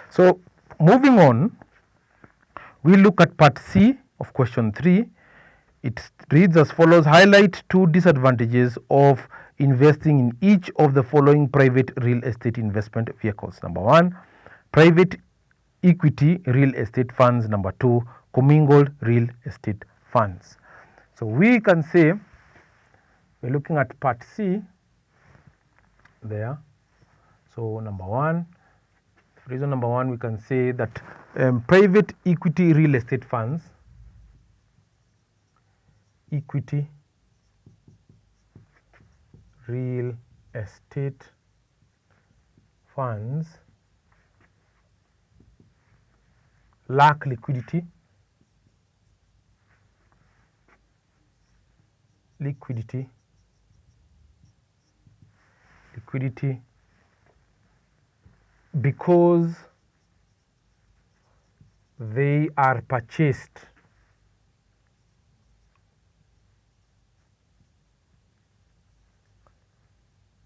So moving on, we look at part C of question 3. It reads as follows: highlight 2 disadvantages of investing in each of the following private real estate investment vehicles. Number 1, private equity real estate funds. Number 2, commingled real estate funds. So we can say, we're looking at part C there. So number 1, reason number 1, we can say that private equity real estate funds, equity real estate funds lack liquidity because they are purchased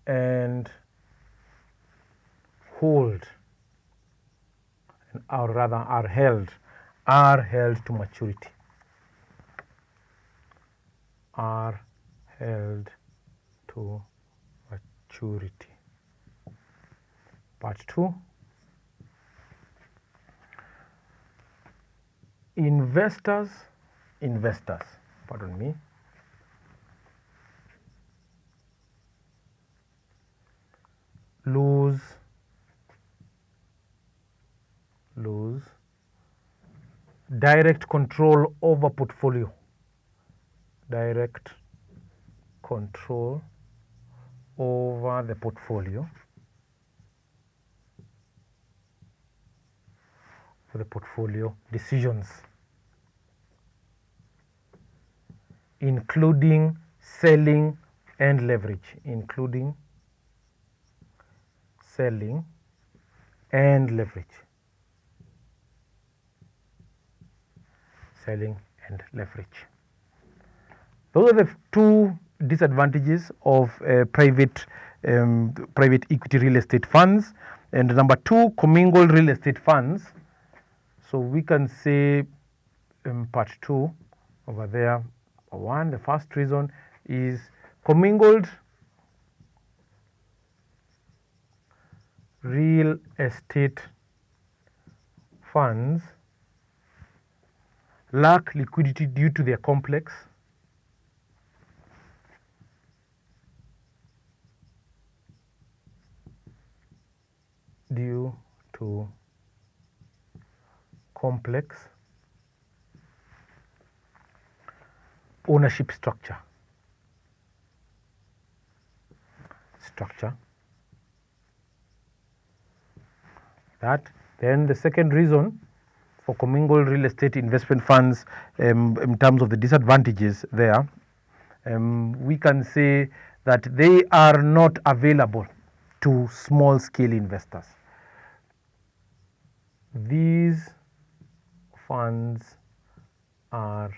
and hold, or rather are held to maturity. Are held to maturity. Part 2. Investors, pardon me, lose direct control over portfolio. Direct control over the portfolio. For the portfolio decisions, including selling and leverage. Including selling and leverage. Selling and leverage. Those are the 2 disadvantages of private equity real estate funds. And number 2, commingled real estate funds. So we can say part 2 over there. 1, the first reason is commingled real estate funds lack liquidity due to their complex ownership structure. Then the second reason for commingled real estate investment funds, in terms of the disadvantages there, we can say that they are not available to small scale investors. These funds are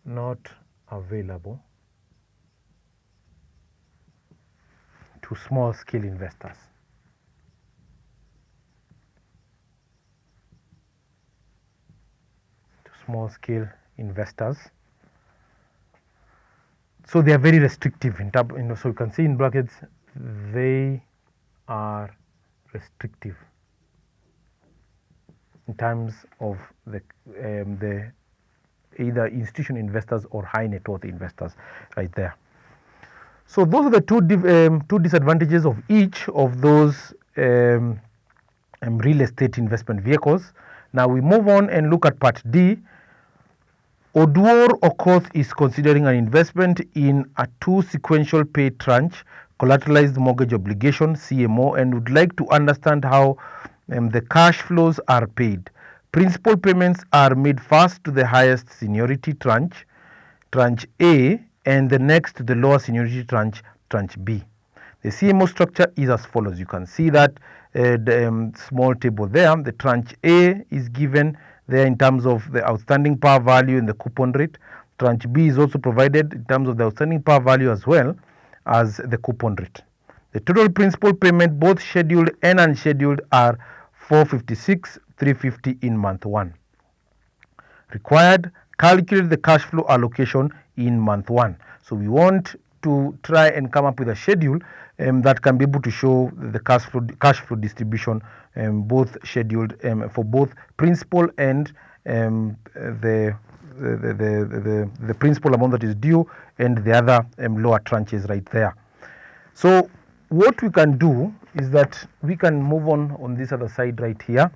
not available to small scale investors. So they are very restrictive in terms, so you can see in brackets, they are restrictive in terms of the either institutional investors or high net worth investors, right there. So those are the 2 disadvantages of each of those real estate investment vehicles. Now we move on and look at part D. Oduor Okoth is considering an investment in a 2 sequential pay tranche collateralized mortgage obligation (CMO) and would like to understand how the cash flows are paid. Principal payments are made first to the highest seniority tranche A, and the next to the lower seniority tranche B. The CMO structure is as follows. You can see that the small table there. The tranche A is given there in terms of the outstanding par value and the coupon rate. Tranche B is also provided in terms of the outstanding par value as well as the coupon rate. The total principal payment, both scheduled and unscheduled, are 456,350 in month 1. Required, calculate the cash flow allocation in month 1. So we want to try and come up with a schedule that can be able to show the cash flow distribution, both scheduled for both principal and the principal amount that is due and the other lower tranches right there. So what we can do is that we can move on this other side right here.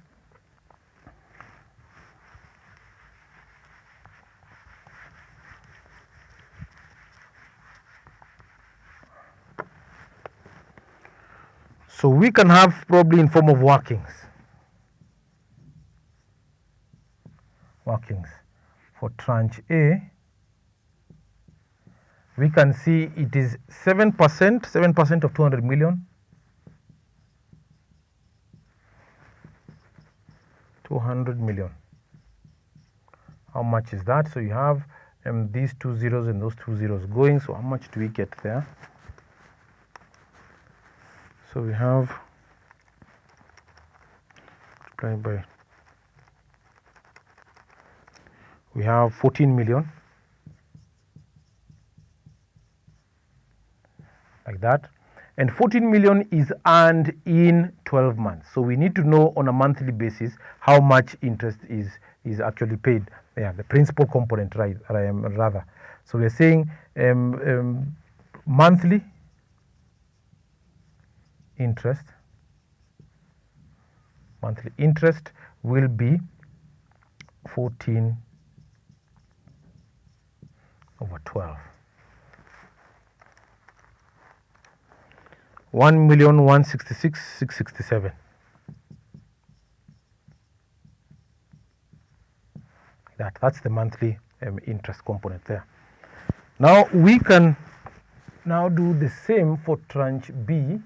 So we can have probably in form of workings for tranche A. We can see it is 7% of 200 million. 200 million. How much is that? So you have these 2 zeros and those 2 zeros going. So how much do we get there? So we have multiplied by, we have 14 million, like that, and 14 million is earned in 12 months. So we need to know on a monthly basis how much interest is actually paid. Yeah, the principal component, right? Rather. So we're saying monthly interest will be 14 over 12. 1,166,667. That's the monthly interest component there. Now we can now do the same for tranche B.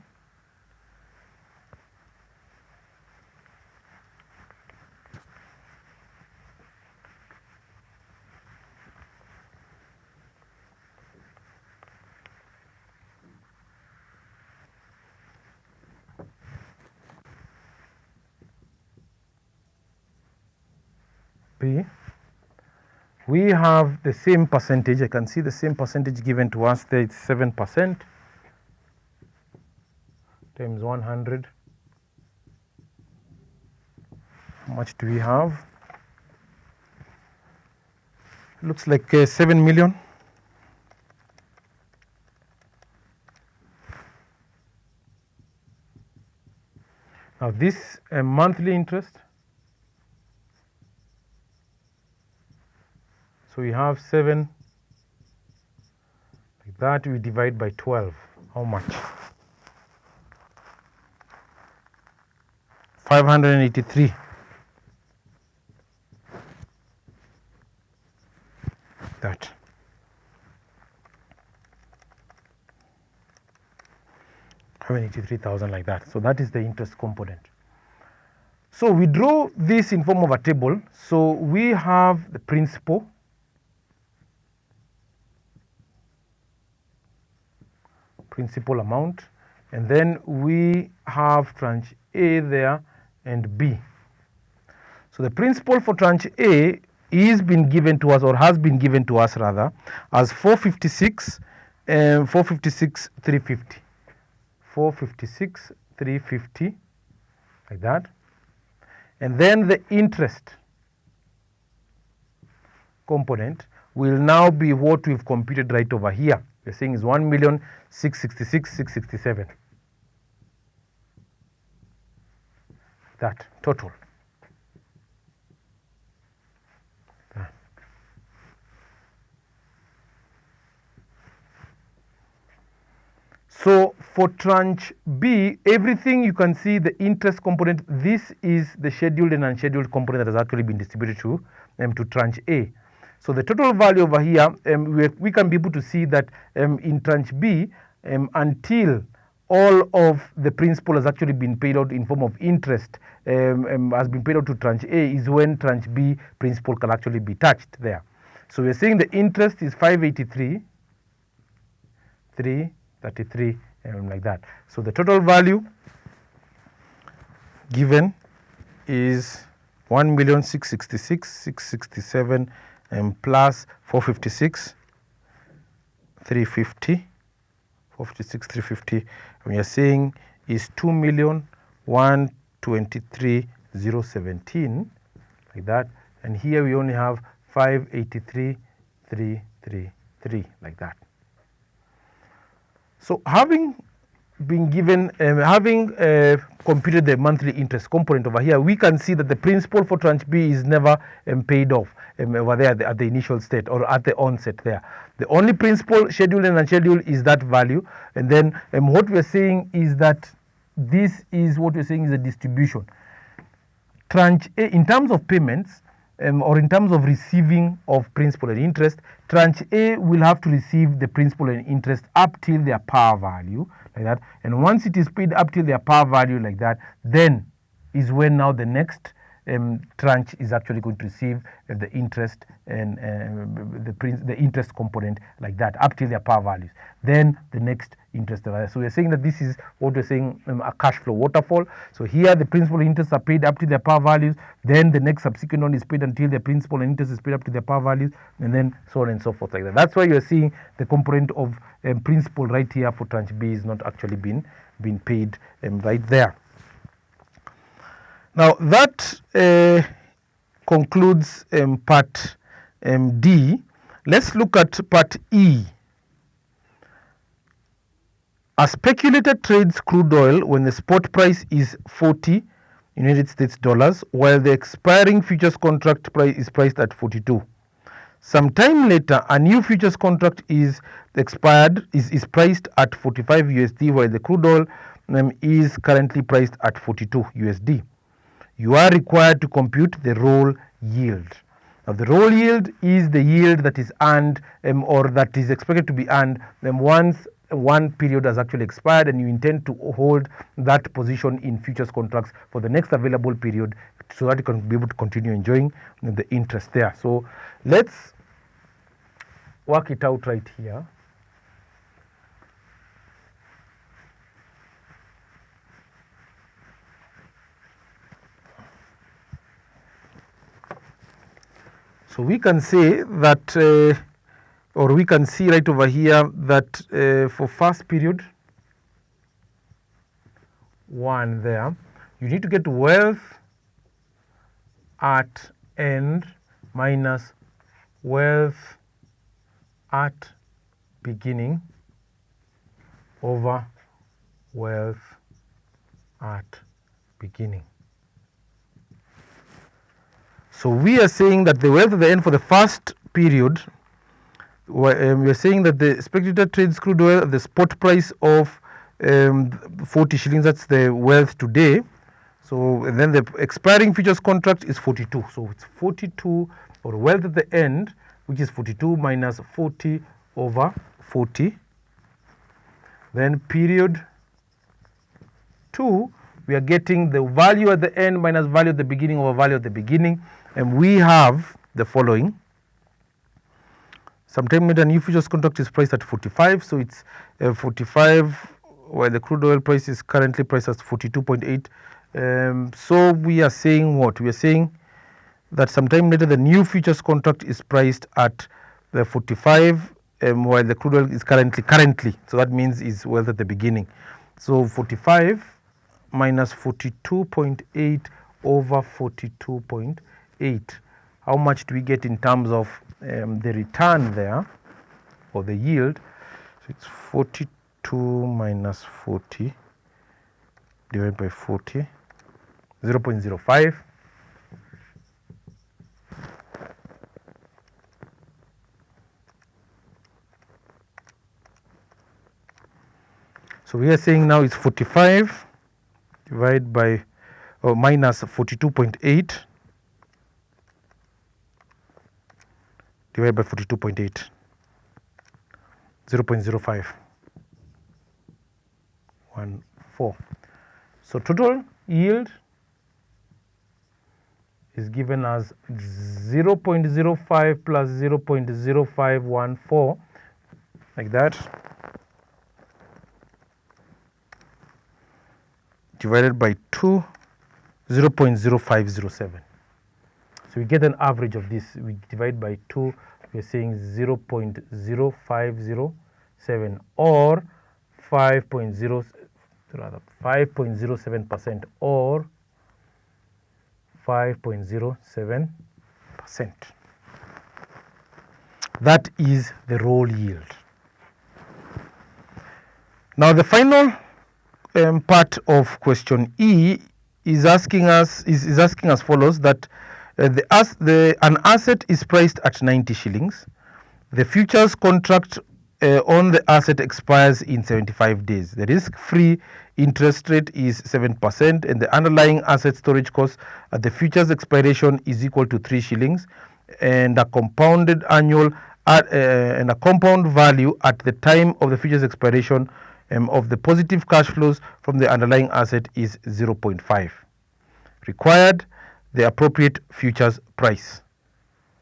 We have the same percentage. I can see the same percentage given to us there. It's 7% times 100. How much do we have? Looks like 7 million. Now this monthly interest. So we have 7, like that, we divide by 12. How much? 583. That. $183,000 like that. So that is the interest component. So we draw this in form of a table. So we have the principal. Amount, and then we have tranche A there and B. So the principal for tranche A is been given to us, or has been given to us rather, as 456,350. 456,350, like that. And then the interest component will now be what we've computed right over here. We're saying is 1,666,667. That total. So for tranche B, everything you can see the interest component. This is the scheduled and unscheduled component that has actually been distributed to tranche A. So the total value over here, we can be able to see that in tranche B, until all of the principal has actually been paid out in form of interest, has been paid out to tranche A, is when tranche B principal can actually be touched there. So we're saying the interest is 583,333 like that. So the total value given is 1,666,667 plus 456,350. 456,350. We are saying is 2,123,017, like that. And here we only have 583,333, like that. So having been given, computed the monthly interest component over here, we can see that the principal for tranche B is never paid off over there at the initial state or at the onset there. The only principal scheduled and unscheduled is that value, and then what we are saying is that this is what we're saying is a distribution. Tranche A, in terms of payments, or in terms of receiving of principal and interest, tranche A will have to receive the principal and interest up till their par value, like that. And once it is paid up till their par value, like that, then is when now the next tranche is actually going to receive the interest and the interest component, like that, up till their par values. Then the next interest. So we are saying that this is what we're saying a cash flow waterfall. So here the principal and interest are paid up to their par values. Then the next subsequent one is paid until the principal and interest is paid up to their par values, and then so on and so forth, like that. That's why you are seeing the component of principal right here for tranche B is not actually been paid right there. Now that concludes part D. Let's look at part E. A speculator trades crude oil when the spot price is 40 United States dollars, while the expiring futures contract price is priced at 42. Sometime later, a new futures contract is priced at 45 USD, while the crude oil is currently priced at 42 USD. You are required to compute the roll yield. Now, the roll yield is the yield that is earned or that is expected to be earned once one period has actually expired and you intend to hold that position in futures contracts for the next available period so that you can be able to continue enjoying the interest there. So let's work it out right here. So we can say that, or we can see right over here that for first period 1 there, you need to get wealth at end minus wealth at beginning over wealth at beginning. So we are saying that the wealth at the end for the first period, we are saying that the speculator trades crude oil at the spot price of 40 shillings. That's the wealth today. So and then the expiring futures contract is 42. So it's 42, or wealth at the end, which is 42 minus 40 over 40. Then period 2, we are getting the value at the end minus value at the beginning over value at the beginning. And we have the following. Sometime later, new futures contract is priced at 45. So it's 45, while the crude oil price is currently priced at 42.8. So we are saying what? We are saying that sometime later, the new futures contract is priced at the 45, while the crude oil is currently. So that means is wealth at the beginning. So 45 minus 42.8 over 42.8. How much do we get in terms of the return there, or the yield? So it's 42 minus 40 divided by 40, 0.05. So we are saying now it's 45 divided by, or minus 42.8 divided by 42.8, 0.0514. So total yield is given as 0.05 plus 0.0514, like that. divided by 2, 0.0507. So we get an average of this. We divide by 2, we're saying 0.0507 or 5.07% or 5.07%. That is the roll yield. Now the final part of question E is asking us follows that an asset is priced at 90 shillings. The futures contract on the asset expires in 75 days. The risk-free interest rate is 7% and the underlying asset storage cost at the futures expiration is equal to 3 shillings and a compound value at the time of the futures expiration of the positive cash flows from the underlying asset is 0.5. Required, the appropriate futures price.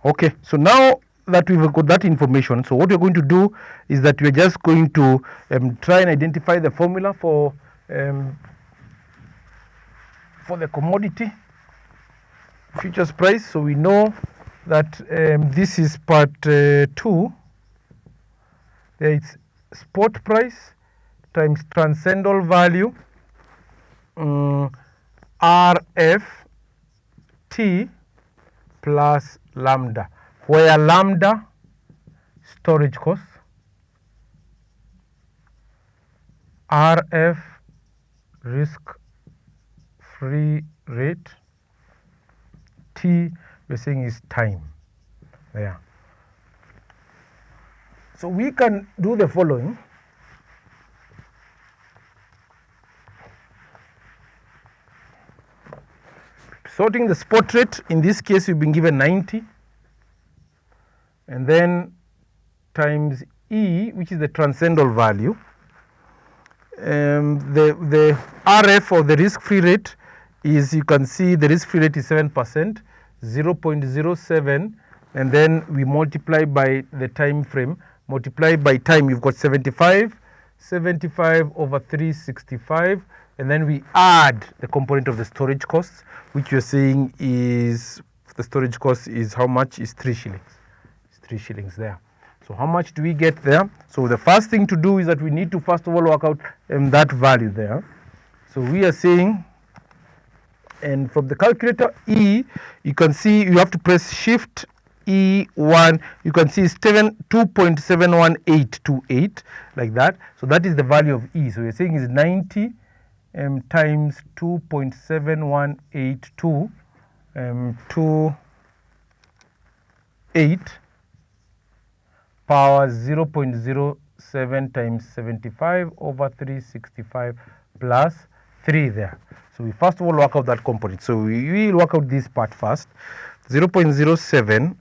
Okay, so now that we've got that information, so what we're going to do is that we're just going to try and identify the formula for the commodity futures price. So we know that this is part 2. There is spot price times transcendental value RF T plus lambda, where lambda storage cost, RF risk-free rate, T we're saying is time. There. So we can do the following. Sorting the spot rate, in this case we've been given 90 and then times E, which is the transcendental value. The RF or the risk-free rate is, you can see the risk-free rate is 7%, 0.07, and then we multiply by the time frame. Multiply by time, you've got 75 over 365, and then we add the component of the storage costs, which you're saying is, the storage cost is how much? Is 3 shillings. It's 3 shillings there. So how much do we get there? So the first thing to do is that we need to first of all work out that value there. So we are saying, and from the calculator E, you can see you have to press shift E1, you can see it's 2.71828, like that. So that is the value of E. So you're saying is 90 times 2.7182 28 power 0.07 times 75 over 365 plus 3 there. So we first of all work out that component. So we will work out this part first. 0.07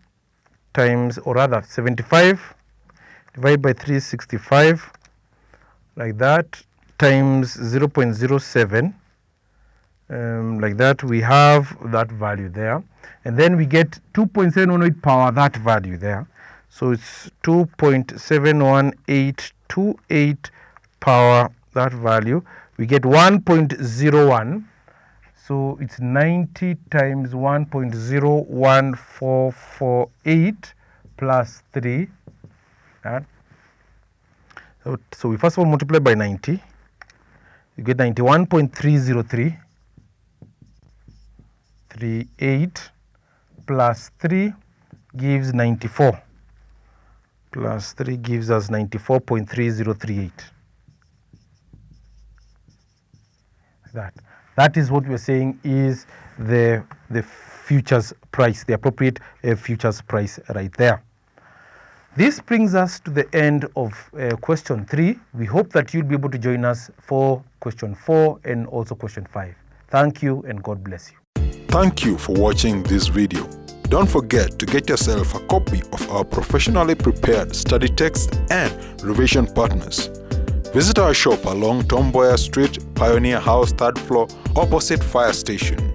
times, or rather 75 divided by 365, like that, times 0.07, like that. We have that value there, and then we get 2.718 power that value there. So it's 2.71828 power that value. We get 1.01. So it's 90 times 1.01448 plus 3. So we first of all multiply by 90. You get 91.303. 38 plus 3 gives 94. Plus 3 gives us 94.3038. That is what we're saying is the futures price, the appropriate futures price right there. This brings us to the end of question 3. We hope that you'll be able to join us for question 4 and also question 5. Thank you and God bless you. Thank you for watching this video. Don't forget to get yourself a copy of our professionally prepared study text and revision partners. Visit our shop along Tom Boyer Street, Pioneer House, 3rd floor, opposite Fire Station.